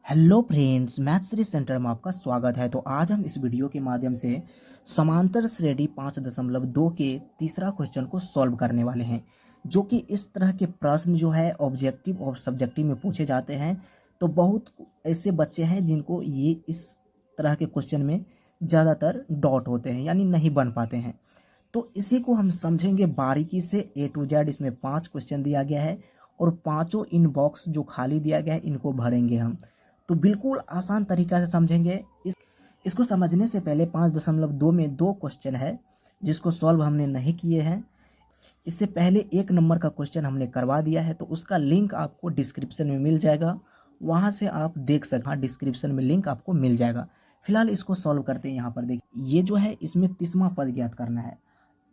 Hello friends, math series centre में आपका स्वागत है। तो आज हम इस वीडियो के माध्यम से समांतर श्रेणी 5.2 के तीसरा क्वेश्चन को सॉल्व करने वाले हैं, जो कि इस तरह के प्रश्न जो है ऑब्जेक्टिव और सब्जेक्टिव में पूछे जाते हैं। तो बहुत ऐसे बच्चे हैं जिनको ये इस तरह के क्वेश्चन में ज़्यादातर डाउट होते हैं, यानी नहीं बन पाते हैं। तो इसी को हम समझेंगे बारीकी से A to Z। इसमें 5 क्वेश्चन दिया गया है और पांचों इन बॉक्स जो खाली दिया गया है इनको भरेंगे हम। तो बिल्कुल आसान तरीका से समझेंगे। इसको समझने से पहले 5.2 में 2 क्वेश्चन है जिसको सॉल्व हमने नहीं किए हैं। इससे पहले 1 नंबर का क्वेश्चन हमने करवा दिया है, तो उसका लिंक आपको डिस्क्रिप्शन में मिल जाएगा, वहाँ से आप देख सकते हैं। डिस्क्रिप्शन में लिंक आपको मिल जाएगा। फिलहाल इसको सॉल्व करते हैं। यहाँ पर देखिए, ये जो है इसमें 30वां पद ज्ञात करना है।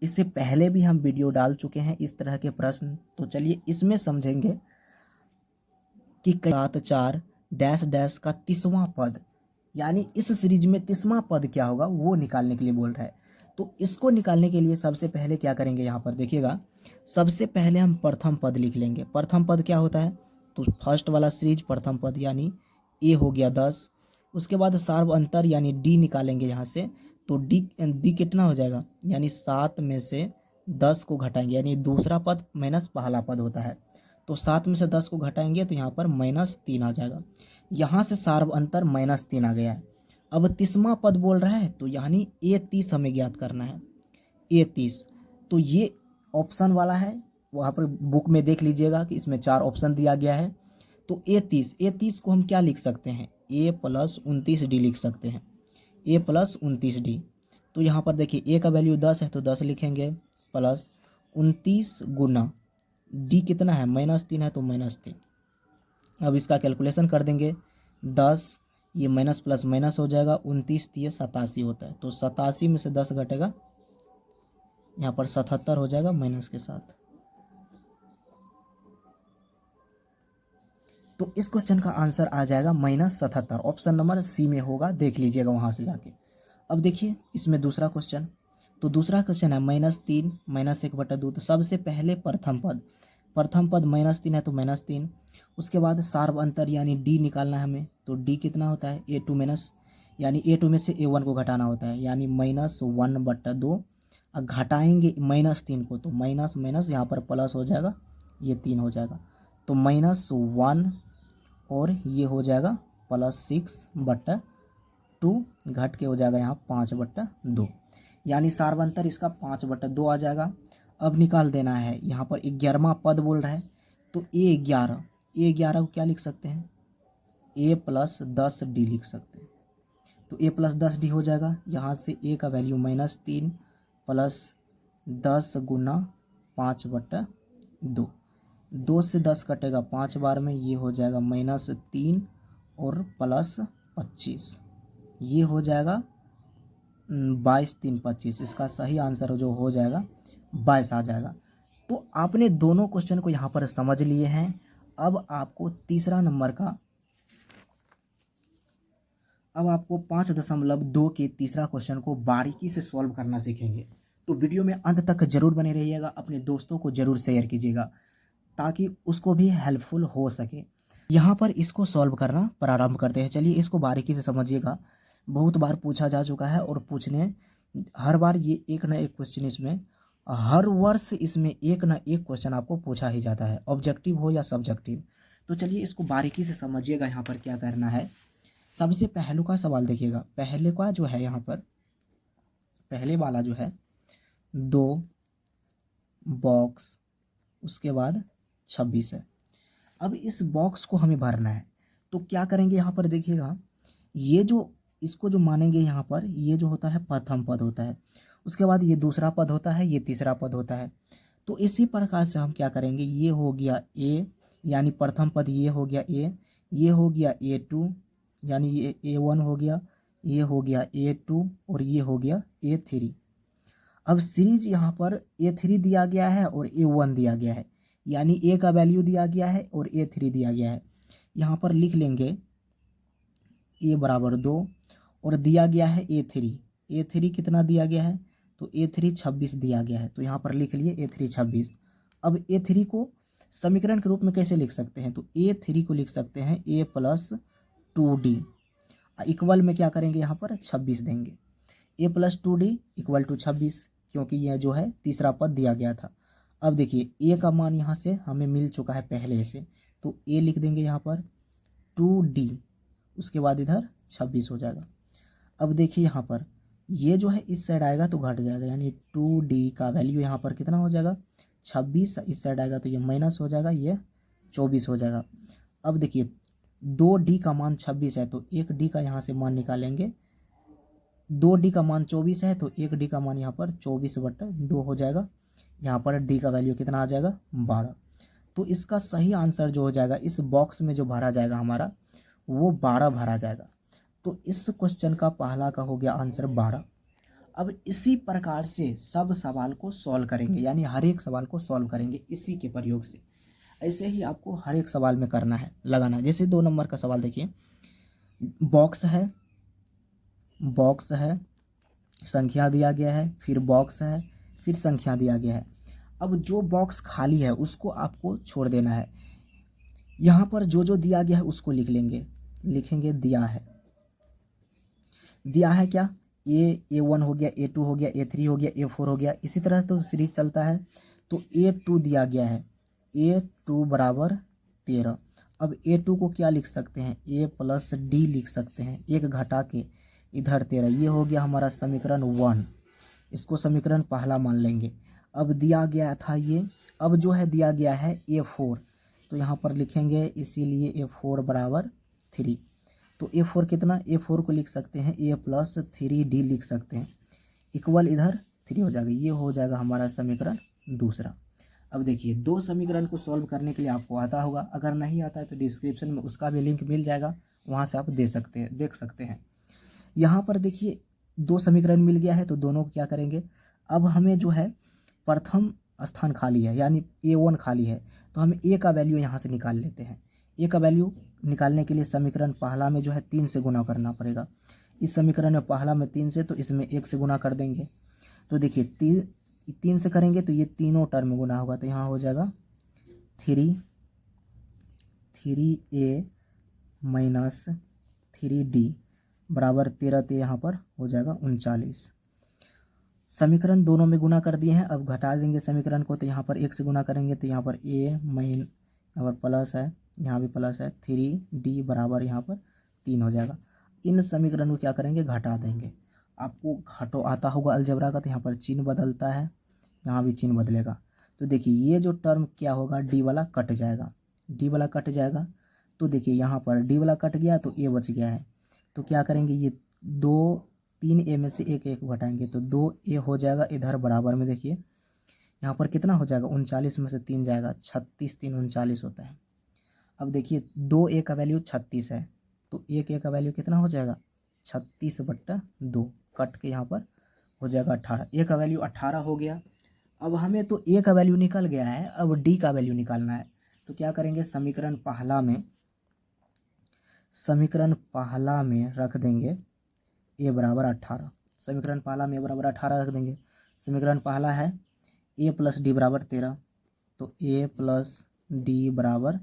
इससे पहले भी हम वीडियो डाल चुके हैं इस तरह के प्रश्न। तो चलिए इसमें समझेंगे कि 7 डैश डैश का 30वां पद, यानी इस सीरीज में 30वां पद क्या होगा वो निकालने के लिए बोल रहा है। तो इसको निकालने के लिए सबसे पहले क्या करेंगे, यहाँ पर देखिएगा। सबसे पहले हम प्रथम पद लिख लेंगे। प्रथम पद क्या होता है, तो फर्स्ट वाला सीरीज प्रथम पद यानी ए हो गया 10। उसके बाद सार्व अंतर यानी डी निकालेंगे यहाँ से। तो डी डी कितना हो जाएगा, यानी 7 में से 10 को घटाएंगे, यानी दूसरा पद माइनस पहला पद होता है। तो 7 में से 10 को घटाएंगे तो यहाँ पर -3 आ जाएगा। यहाँ से सार्व अंतर -3 आ गया है। अब 30वां पद बोल रहा है, तो यानी A30 हमें ज्ञात करना है। A30, तो ये ऑप्शन वाला है, वहाँ पर बुक में देख लीजिएगा कि इसमें 4 ऑप्शन दिया गया है। तो A30 को हम क्या लिख सकते हैं, A+29D लिख सकते हैं। A+29D, तो यहाँ पर देखिए A का वैल्यू 10 है तो 10 लिखेंगे, प्लस 29 गुना डी कितना है, -3 है तो -3। अब इसका कैलकुलेशन कर देंगे। 10 ये माइनस प्लस माइनस हो जाएगा, 29 ये 87 होता है। तो 87 में से 10 घटेगा, यहाँ पर 77 हो जाएगा माइनस के साथ। तो इस क्वेश्चन का आंसर आ जाएगा -77। ऑप्शन नंबर सी में होगा, देख लीजिएगा वहाँ से जाके। अब देखिए इसमें दूसरा क्वेश्चन। तो दूसरा क्वेश्चन है -3 -1/2। तो सबसे पहले प्रथम पद -3 है तो -3। उसके बाद सार्व अंतर यानी डी निकालना है हमें। तो डी कितना होता है, A2 माइनस, यानी A2 में से A1 को घटाना होता है, यानी -1/2। घटाएंगे -3 को, तो माइनस माइनस यहाँ पर प्लस हो जाएगा, ये 3 हो जाएगा। तो -1 और ये हो जाएगा +6/2, घट के हो जाएगा यहाँ 5/2, यानी सार्वंतर इसका 5/2 आ जाएगा। अब निकाल देना है। यहाँ पर 11वां पद बोल रहा है, तो A11 को क्या लिख सकते हैं, A+10D लिख सकते हैं। तो A+10D हो जाएगा। यहाँ से A का वैल्यू -3 प्लस 10 गुना 5/2। 2 से 10 कटेगा 5 बार में, ये हो जाएगा -3 और +25, ये हो जाएगा 22 3 25। इसका सही आंसर जो हो जाएगा 22 आ जाएगा। तो आपने दोनों क्वेश्चन को यहाँ पर समझ लिए हैं। अब आपको 5.2 के तीसरा क्वेश्चन को बारीकी से सॉल्व करना सीखेंगे। तो वीडियो में अंत तक जरूर बने रहिएगा, अपने दोस्तों को जरूर शेयर कीजिएगा ताकि उसको भी हेल्पफुल हो सके। यहाँ पर इसको सॉल्व करना प्रारंभ करते हैं। चलिए इसको बारीकी से समझिएगा। बहुत बार पूछा जा चुका है और पूछने हर बार ये एक ना एक क्वेश्चन इसमें, हर वर्ष इसमें एक ना एक क्वेश्चन आपको पूछा ही जाता है, ऑब्जेक्टिव हो या सब्जेक्टिव। तो चलिए इसको बारीकी से समझिएगा। यहाँ पर क्या करना है, सबसे पहलू का सवाल देखिएगा। पहले का जो है, यहाँ पर पहले वाला जो है 2 बॉक्स, उसके बाद 26 है। अब इस बॉक्स को हमें भरना है। तो क्या करेंगे, यहाँ पर देखिएगा, ये जो इसको जो मानेंगे यहाँ पर, ये जो होता है प्रथम पद होता है, उसके बाद ये दूसरा पद होता है, ये तीसरा पद होता है। तो इसी प्रकार से हम क्या करेंगे, ये हो गया A, यानी प्रथम पद ये हो गया A, ये हो गया A2, यानी ये A1 हो गया, ये हो गया A2 और ये हो गया A3। अब सीरीज यहाँ पर A3 दिया गया है और A1 दिया गया है, यानी A का वैल्यू दिया गया है और A3 दिया गया है। यहाँ पर लिख लेंगे A = 2 और दिया गया है A3 कितना दिया गया है, तो A3 26 दिया गया है। तो यहाँ पर लिख लिए A3 26। अब A3 को समीकरण के रूप में कैसे लिख सकते हैं, तो A3 को लिख सकते हैं A+ 2d इक्वल में क्या करेंगे यहाँ पर 26 देंगे। a plus 2d equal to 26, क्योंकि यह जो है तीसरा पद दिया गया था। अब देखिए a का मान यहाँ से हमें मिल चुका है पहले से, तो a लिख देंगे यहाँ पर 2d, उसके बाद इधर 26 हो जाएगा। अब देखिए यहाँ पर ये जो है इस साइड आएगा तो घट जाएगा, यानी 2d का वैल्यू यहाँ पर कितना हो जाएगा 26, इस साइड आएगा तो ये माइनस हो जाएगा, ये 24 हो जाएगा। अब देखिए 2d का मान 26 है तो 1d का यहाँ से मान निकालेंगे, 2d का मान 24 है तो 1d का मान यहाँ पर 24/2 हो जाएगा। यहाँ पर d का वैल्यू कितना आ जाएगा 12। तो इसका सही आंसर जो हो जाएगा इस बॉक्स में जो भरा जाएगा हमारा वो 12 भरा जाएगा। तो इस क्वेश्चन का पहला का हो गया आंसर 12। अब इसी प्रकार से सब सवाल को सॉल्व करेंगे, यानी हर एक सवाल को सॉल्व करेंगे इसी के प्रयोग से। ऐसे ही आपको हर एक सवाल में करना है, लगाना है। जैसे 2 नंबर का सवाल देखिए, बॉक्स है, संख्या दिया गया है, फिर बॉक्स है, फिर संख्या दिया गया है। अब जो बॉक्स खाली है उसको आपको छोड़ देना है। यहाँ पर जो जो दिया गया है उसको लिखेंगे दिया है क्या, A1 हो गया, A2 हो गया, A3 हो गया, A4 हो गया, इसी तरह तो सीरीज चलता है। तो A2 दिया गया है, A2 बराबर 13। अब A2 को क्या लिख सकते हैं, A प्लस D लिख सकते हैं, एक घटा के इधर 13, ये हो गया हमारा समीकरण 1। इसको समीकरण पहला मान लेंगे। अब दिया गया था ये, अब जो है दिया गया है A4, तो यहाँ पर लिखेंगे इसीलिए A4 बराबर 3। तो A4 कितना, A4 को लिख सकते हैं A प्लस 3D लिख सकते हैं, इक्वल इधर 3 हो जाएगा। ये हो जाएगा हमारा समीकरण दूसरा। अब देखिए 2 समीकरण को सॉल्व करने के लिए आपको आता होगा, अगर नहीं आता है तो डिस्क्रिप्शन में उसका भी लिंक मिल जाएगा, वहाँ से आप देख सकते हैं। यहाँ पर देखिए 2 समीकरण मिल गया है तो दोनों को क्या करेंगे, अब हमें जो है प्रथम स्थान खाली है, यानी A1 खाली है, तो हम A का वैल्यू यहाँ से निकाल लेते हैं। A का वैल्यू निकालने के लिए समीकरण पहला में जो है 3 से गुना करना पड़ेगा। इस समीकरण में पहला में 3 से, तो इसमें 1 से गुना कर देंगे। तो देखिए 3 से करेंगे तो ये तीनों टर्म गुना होगा, तो यहाँ हो जाएगा 3A माइनस 3D बराबर 13, तो यहाँ पर हो जाएगा 39। समीकरण दोनों में गुना कर दिए हैं, अब घटा देंगे समीकरण को, तो यहाँ पर 1 से गुना करेंगे तो यहाँ पर यहाँ पर प्लस है, यहाँ भी प्लस है, 3D बराबर यहाँ पर 3 हो जाएगा। इन समीकरण को क्या करेंगे, घटा देंगे। आपको घटो आता होगा अलजेब्रा का, तो यहाँ पर चिन्ह बदलता है, यहाँ भी चिन्ह बदलेगा। तो देखिए ये जो टर्म क्या होगा, D वाला कट जाएगा, तो देखिए यहाँ पर D वाला कट गया तो A बच गया है। तो क्या करेंगे, ये 3A में से एक घटाएंगे तो 2A हो जाएगा। इधर बराबर में देखिए यहाँ पर कितना हो जाएगा, 39 में से 3 जाएगा, 36 3 39 होता है। अब देखिए 2A का वैल्यू 36 है, तो 1A का वैल्यू कितना हो जाएगा 36/2, कट के यहाँ पर हो जाएगा 18। A का वैल्यू 18 हो गया। अब हमें तो A का वैल्यू निकल गया है, अब D का वैल्यू निकालना है। तो क्या करेंगे, समीकरण पहला में रख देंगे A बराबर 18। समीकरण पहला में A बराबर 18 रख देंगे। समीकरण पहला है A प्लस D बराबर 13, तो A प्लस D बराबर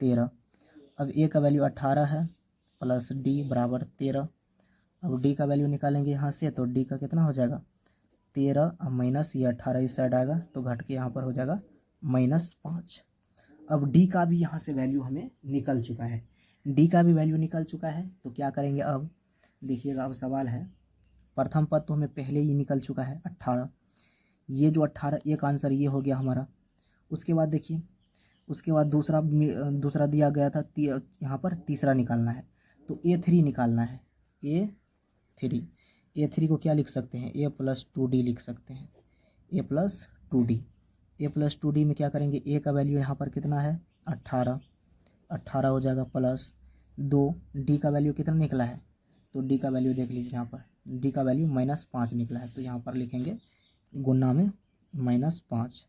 13। अब A का वैल्यू 18 है प्लस D बराबर 13। अब D का वैल्यू निकालेंगे यहाँ से, तो D का कितना हो जाएगा 13, अब माइनस ये 18 इस साइड आएगा तो घट के यहाँ पर हो जाएगा -5। अब D का भी यहाँ से वैल्यू हमें निकल चुका है, D का भी वैल्यू निकल चुका है। तो क्या करेंगे, अब देखिएगा, अब सवाल है, प्रथम पद तो हमें पहले ही निकल चुका है 18, ये जो 18 एक आंसर ये हो गया हमारा। उसके बाद देखिए, उसके बाद दूसरा दिया गया था, यहाँ पर तीसरा निकालना है, तो A3 निकालना है। A3 को क्या लिख सकते हैं, A प्लस 2D लिख सकते हैं, A प्लस 2D में क्या करेंगे, A का वैल्यू यहाँ पर कितना है 18 हो जाएगा, प्लस 2, D का वैल्यू कितना निकला है, तो D का वैल्यू देख लीजिए, यहाँ पर D का वैल्यू -5 निकला है, तो यहाँ पर लिखेंगे गुना में -5।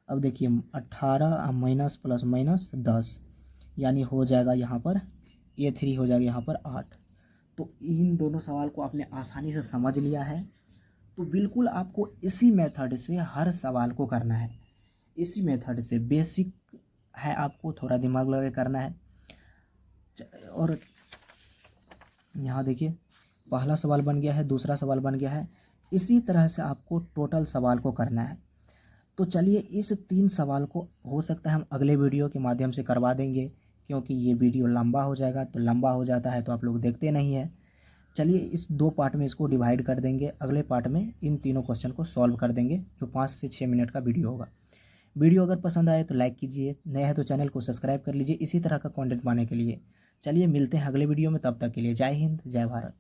अब देखिए 18 माइनस प्लस माइनस 10, यानी हो जाएगा यहाँ पर A3 हो जाएगा यहाँ पर 8। तो इन दोनों सवाल को आपने आसानी से समझ लिया है। तो बिल्कुल आपको इसी मेथड से हर सवाल को करना है, इसी मेथड से, बेसिक है, आपको थोड़ा दिमाग लगा के करना है। और यहाँ देखिए पहला सवाल बन गया है, दूसरा सवाल बन गया है। इसी तरह से आपको टोटल सवाल को करना है। तो चलिए इस 3 सवाल को हो सकता है हम अगले वीडियो के माध्यम से करवा देंगे, क्योंकि ये वीडियो लंबा हो जाएगा। तो लंबा हो जाता है तो आप लोग देखते नहीं हैं। चलिए इस 2 पार्ट में इसको डिवाइड कर देंगे। अगले पार्ट में इन तीनों क्वेश्चन को सॉल्व कर देंगे, जो 5 से 6 मिनट का वीडियो होगा। वीडियो अगर पसंद आए तो लाइक कीजिए, नया है तो चैनल को सब्सक्राइब कर लीजिए इसी तरह का कंटेंट पाने के लिए। चलिए मिलते हैं अगले वीडियो में, तब तक के लिए जय हिंद, जय भारत।